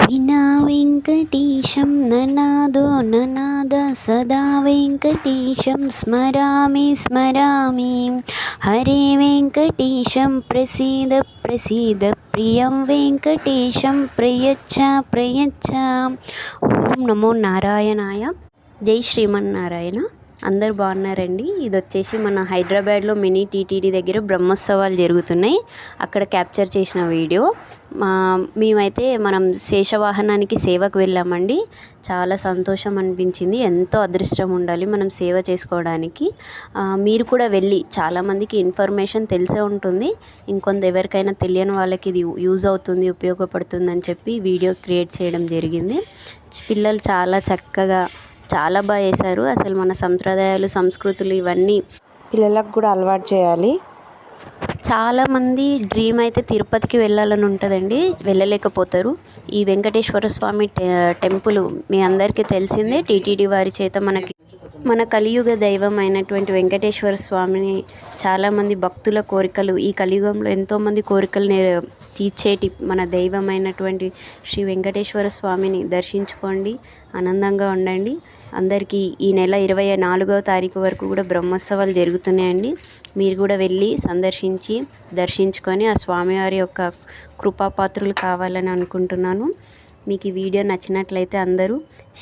వినా వెంకటేశం ననాదో ననాద సదా వెంకటేశం స్మరామి స్మరామి. హరే వెంకటేశం ప్రసీద ప్రసీద ప్రియం వెంకటేశం ప్రయచ్చ ప్రయచ్చ. ఓం నమో నారాయణాయ. జై శ్రీమన్నారాయణ. అందరు బాగున్నారండి. ఇది వచ్చేసి మన హైదరాబాద్లో మినీ టీటీడీ దగ్గర బ్రహ్మోత్సవాలు జరుగుతున్నాయి. అక్కడ క్యాప్చర్ చేసిన వీడియో. మేమైతే మనం శేషవాహనానికి సేవకు వెళ్ళామండి. చాలా సంతోషం అనిపించింది. ఎంతో అదృష్టం ఉండాలి మనం సేవ చేసుకోవడానికి. మీరు కూడా వెళ్ళి, చాలామందికి ఇన్ఫర్మేషన్ తెలిసే ఉంటుంది, ఇంకొంత ఎవరికైనా తెలియని వాళ్ళకి ఇది యూజ్ అవుతుంది, ఉపయోగపడుతుంది అని చెప్పి వీడియో క్రియేట్ చేయడం జరిగింది. పిల్లలు చాలా చక్కగా చాలా బాగా చేశారు. అసలు మన సంప్రదాయాలు, సంస్కృతులు ఇవన్నీ పిల్లలకు కూడా అలవాటు చేయాలి. చాలామంది డ్రీమ్ అయితే తిరుపతికి వెళ్ళాలని ఉంటుందండి, వెళ్ళలేకపోతారు. ఈ వెంకటేశ్వర స్వామి టెంపుల్ మీ అందరికీ తెలిసిందే. టీటీడీ వారి చేత మన కలియుగ దైవం అయినటువంటి వెంకటేశ్వర స్వామిని చాలామంది భక్తుల కోరికలు, ఈ కలియుగంలో ఎంతోమంది కోరికలు తీర్చేటి మన దైవమైనటువంటి శ్రీ వెంకటేశ్వర స్వామిని దర్శించుకోండి, ఆనందంగా ఉండండి. అందరికీ ఈ నెల 24వ తారీఖు వరకు కూడా బ్రహ్మోత్సవాలు జరుగుతున్నాయండి. మీరు కూడా వెళ్ళి సందర్శించి దర్శించుకొని ఆ స్వామివారి యొక్క కృపాపాత్రులు కావాలని అనుకుంటున్నాను. మీకు ఈ వీడియో నచ్చినట్లయితే అందరూ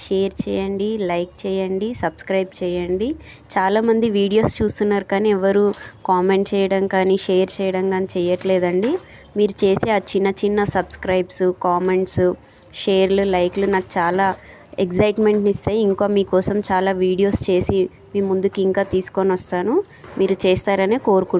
షేర్ చేయండి, లైక్ చేయండి, సబ్స్క్రైబ్ చేయండి. చాలామంది వీడియోస్ చూస్తున్నారు కానీ ఎవరు కామెంట్ చేయడం కానీ షేర్ చేయడం కానీ చేయట్లేదండి. మీరు చేసే ఆ చిన్న చిన్న సబ్స్క్రైబ్స్, కామెంట్స్, షేర్లు, లైక్లు నాకు చాలా ఎగ్జైట్మెంట్ని ఇస్తాయి. ఇంకా మీకోసం చాలా వీడియోస్ చేసి మీ ముందుకి ఇంకా తీసుకొని వస్తాను. మీరు చేస్తారనే కోరుకుంటున్నాను.